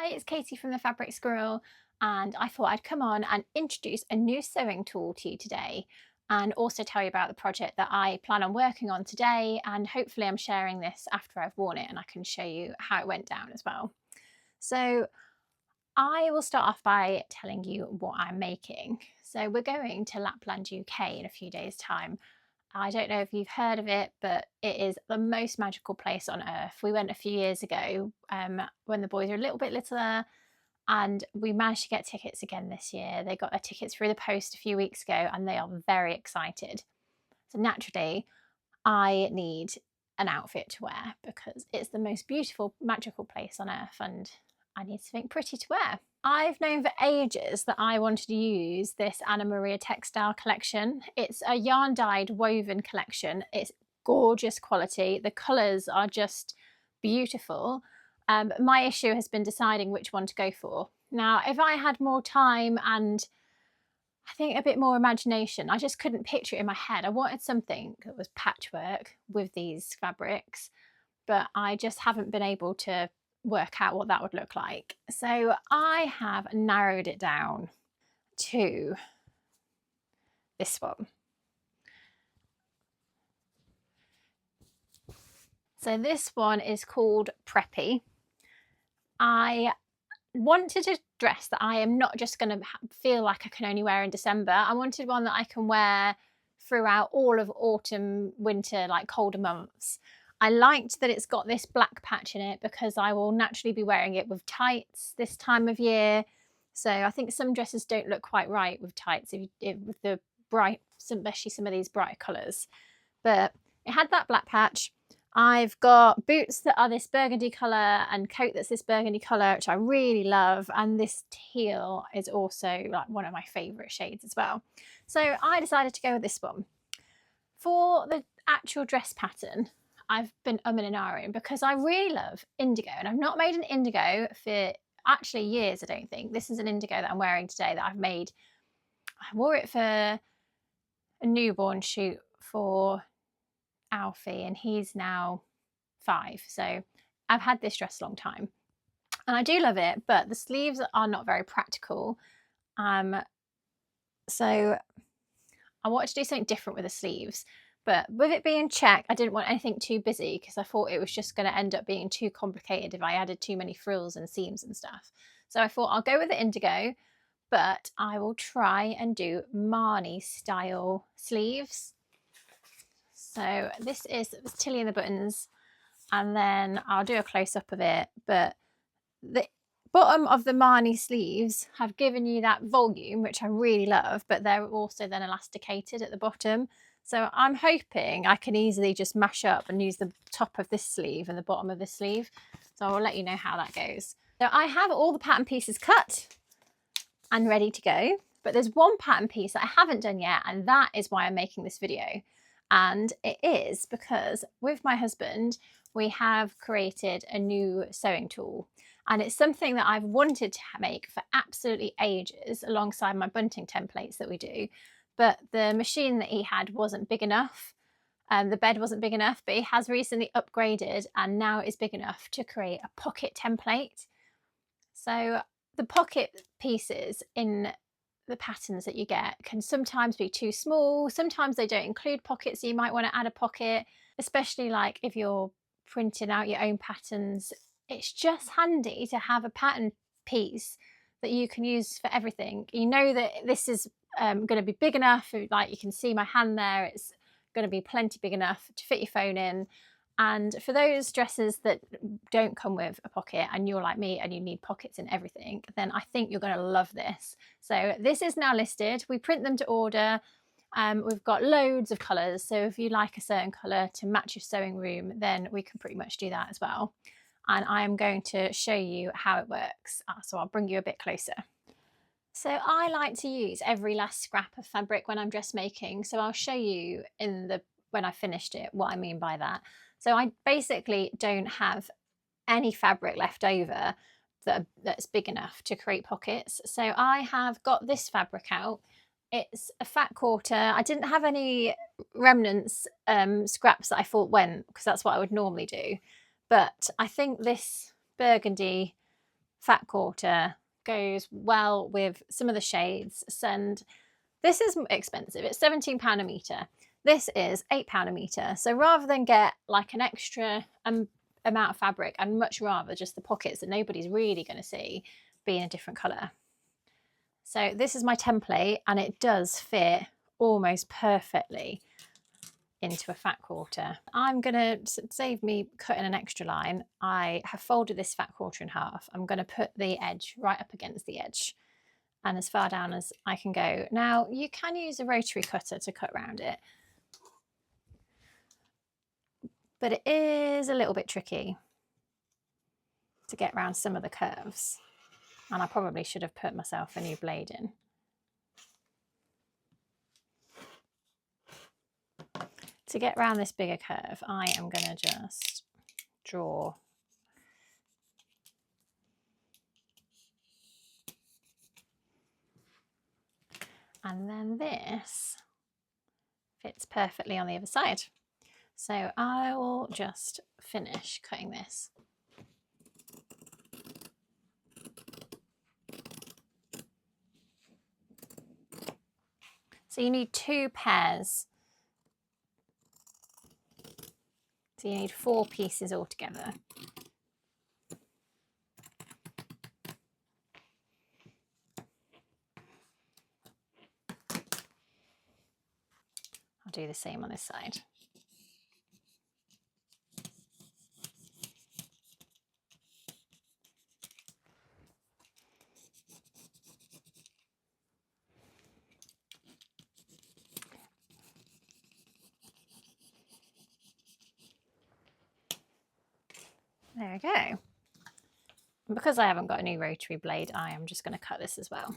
Hi, it's Katie from the Fabric Squirrel, and I thought I'd come on and introduce a new sewing tool to you today, and also tell you about the project that I plan on working on today. And hopefully I'm sharing this after I've worn it and I can show you how it went down as well. So I will start off by telling you what I'm making. So we're going to Lapland UK in a few days' time. I don't know if you've heard of it, but it is the most magical place on earth. We went a few years ago when the boys were a little bit littler, and we managed to get tickets again this year. They got their tickets through the post a few weeks ago and they are very excited. So naturally, I need an outfit to wear because it's the most beautiful, magical place on earth and I need something pretty to wear. I've known for ages that I wanted to use this Anna Maria Textile collection. It's a yarn dyed woven collection. It's gorgeous quality. The colours are just beautiful. My issue has been deciding which one to go for. Now, if I had more time and I think a bit more imagination, I just couldn't picture it in my head. I wanted something that was patchwork with these fabrics, but I just haven't been able to work out what that would look like. So I have narrowed it down to this one. So this one is called Preppy. I wanted a dress that I am not just going to feel like I can only wear in December. I wanted one that I can wear throughout all of autumn, winter, like colder months. I liked that it's got this black patch in it because I will naturally be wearing it with tights this time of year. So I think some dresses don't look quite right with tights with the bright, especially some of these bright colours. But it had that black patch. I've got boots that are this burgundy colour and coat that's this burgundy colour, which I really love. And this teal is also like one of my favourite shades as well. So I decided to go with this one. For the actual dress pattern, I've been umming and ahhing because I really love indigo, and I've not made an indigo for actually years, I don't think. This is an indigo that I'm wearing today that I've made. I wore it for a newborn shoot for Alfie, and he's now 5. So I've had this dress a long time and I do love it, but the sleeves are not very practical. So I wanted to do something different with the sleeves. But with it being check, I didn't want anything too busy because I thought it was just going to end up being too complicated if I added too many frills and seams and stuff. So I thought I'll go with the indigo, but I will try and do Marnie style sleeves. So this is Tilly and the Buttons, and then I'll do a close-up of it. But the bottom of the Marnie sleeves have given you that volume, which I really love, but they're also then elasticated at the bottom. So I'm hoping I can easily just mash up and use the top of this sleeve and the bottom of this sleeve. So I'll let you know how that goes. So I have all the pattern pieces cut and ready to go, but there's one pattern piece that I haven't done yet, and that is why I'm making this video. And it is because with my husband, we have created a new sewing tool. And it's something that I've wanted to make for absolutely ages alongside my bunting templates that we do. But the machine that he had wasn't big enough. The bed wasn't big enough, but he has recently upgraded and now it's big enough to create a pocket template. So the pocket pieces in the patterns that you get can sometimes be too small. Sometimes they don't include pockets, so you might want to add a pocket, especially like if you're printing out your own patterns. It's just handy to have a pattern piece that you can use for everything. You know that this is going to be big enough, like you can see my hand there, it's going to be plenty big enough to fit your phone in. And for those dresses that don't come with a pocket and you're like me and you need pockets in everything, then I think you're going to love this. So this is now listed. We print them to order. We've got loads of colours. So if you like a certain colour to match your sewing room, then we can pretty much do that as well. And I am going to show you how it works. So I'll bring you a bit closer. So I like to use every last scrap of fabric when I'm dressmaking. So I'll show you when I finished it what I mean by that. So I basically don't have any fabric left over that's big enough to create pockets. So I have got this fabric out. It's a fat quarter. I didn't have any remnants, scraps that I thought went, because that's what I would normally do. But I think this burgundy fat quarter goes well with some of the shades. And this is expensive, it's £17 a metre. This is £8 a metre. So rather than get like an extra amount of fabric, I'd much rather just the pockets that nobody's really going to see be in a different colour. So this is my template, and it does fit almost perfectly into a fat quarter. I'm going to save me cutting an extra line. I have folded this fat quarter in half. I'm going to put the edge right up against the edge and as far down as I can go. Now you can use a rotary cutter to cut around it, but it is a little bit tricky to get around some of the curves, and I probably should have put myself a new blade in. To get around this bigger curve, I am going to just draw and then this fits perfectly on the other side. So I will just finish cutting this. So you need 2 pairs. So you need 4 pieces altogether. I'll do the same on this side. There we go. And because I haven't got a new rotary blade, I am just going to cut this as well.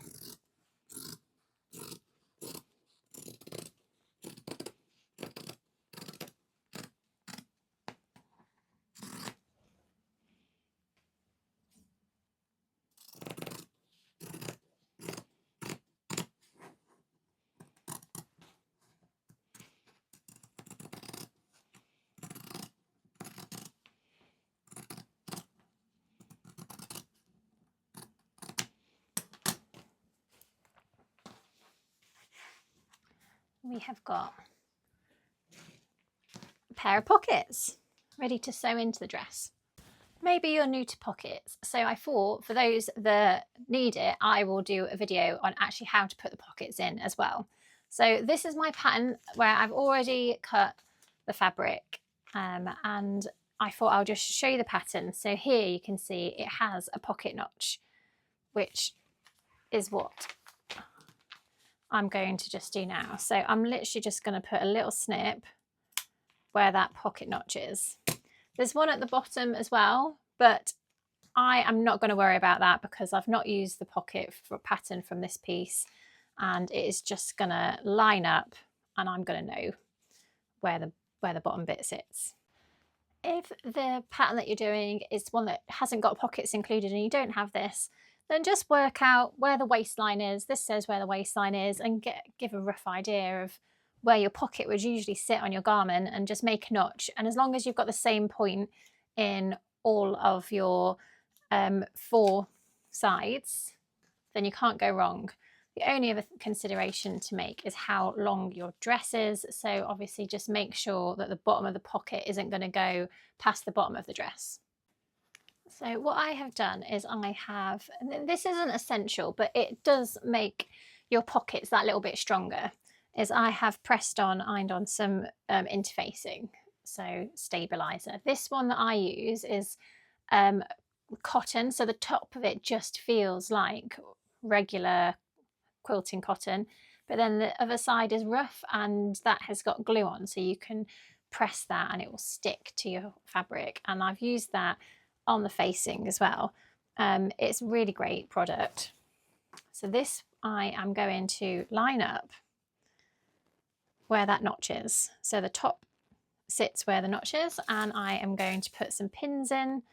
We have got a pair of pockets ready to sew into the dress. Maybe you're new to pockets, so I thought for those that need it, I will do a video on actually how to put the pockets in as well. So this is my pattern where I've already cut the fabric, and I thought I'll just show you the pattern. So here you can see it has a pocket notch, which is what I'm going to just do now. So I'm literally just going to put a little snip where that pocket notch is. There's one at the bottom as well, but I am not going to worry about that because I've not used the pocket for pattern from this piece, and it is just going to line up, and I'm going to know where the bottom bit sits. If the pattern that you're doing is one that hasn't got pockets included and you don't have this, then just work out where the waistline is. This says where the waistline is, and give a rough idea of where your pocket would usually sit on your garment, and just make a notch. And as long as you've got the same point in all of your 4 sides, then you can't go wrong. The only other consideration to make is how long your dress is. So obviously just make sure that the bottom of the pocket isn't going to go past the bottom of the dress. So what I have done is this isn't essential, but it does make your pockets that little bit stronger, is I have ironed on some interfacing, so stabiliser. This one that I use is cotton, so the top of it just feels like regular quilting cotton, but then the other side is rough, and that has got glue on, so you can press that and it will stick to your fabric. And I've used that on the facing as well. It's a really great product. So this I am going to line up where that notch is. So the top sits where the notch is, and I am going to put some pins in.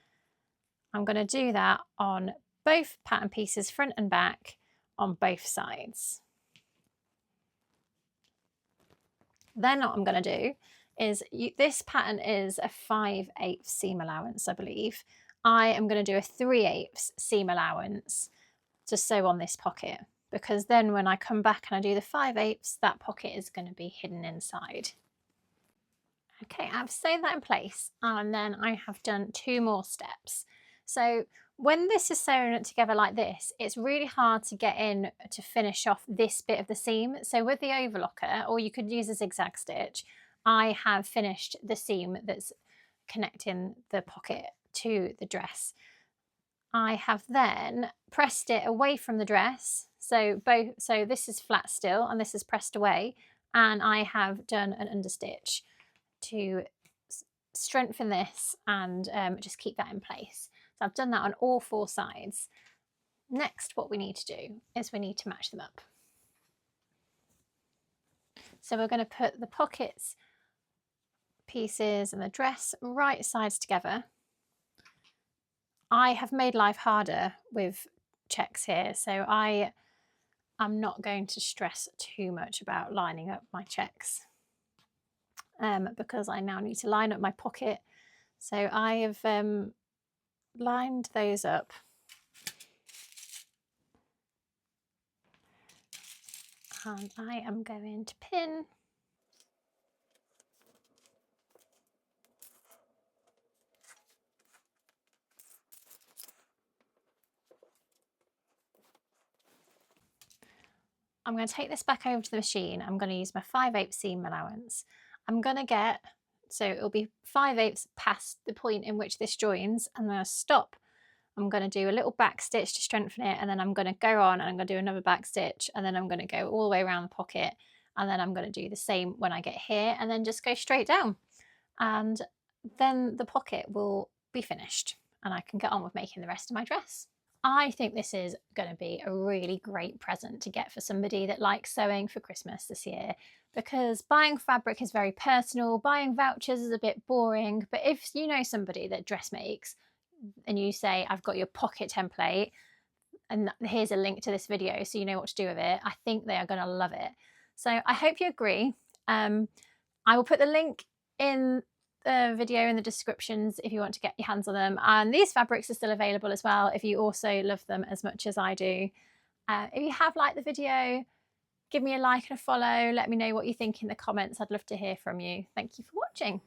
I'm going to do that on both pattern pieces, front and back, on both sides. Then what I'm going to do is, this pattern is a 5/8 seam allowance, I believe. I am going to do a 3/8 seam allowance to sew on this pocket, because then when I come back and I do the 5/8, that pocket is going to be hidden inside. Okay, I've sewn that in place, and then I have done 2 more steps. So when this is sewn together like this, it's really hard to get in to finish off this bit of the seam. So with the overlocker, or you could use a zigzag stitch, I have finished the seam that's connecting the pocket to the dress. I have then pressed it away from the dress. So this is flat still and this is pressed away, and I have done an understitch to strengthen this and just keep that in place. So I've done that on all 4 sides. Next, what we need to do is we need to match them up. So we're going to put the pockets pieces and the dress right sides together. I have made life harder with checks here, so I am not going to stress too much about lining up my checks because I now need to line up my pocket. So I have lined those up. And I am going to pin . I'm going to take this back over to the machine. I'm going to use my 5/8 seam allowance. I'm going to get, so it'll be 5/8 past the point in which this joins, and I'm going to stop. I'm going to do a little back stitch to strengthen it, and then I'm going to go on and I'm going to do another back stitch, and then I'm going to go all the way around the pocket, and then I'm going to do the same when I get here, and then just go straight down. And then the pocket will be finished and I can get on with making the rest of my dress. I think this is going to be a really great present to get for somebody that likes sewing for Christmas this year, because buying fabric is very personal. Buying vouchers is a bit boring, but if you know somebody that dress makes and you say, I've got your pocket template and here's a link to this video so you know what to do with it, I think they are going to love it. So I hope you agree. I will put the link in the video in the descriptions if you want to get your hands on them, and these fabrics are still available as well if you also love them as much as I do. If you have liked the video, give me a like and a follow. Let me know what you think in the comments. I'd love to hear from you. Thank you for watching.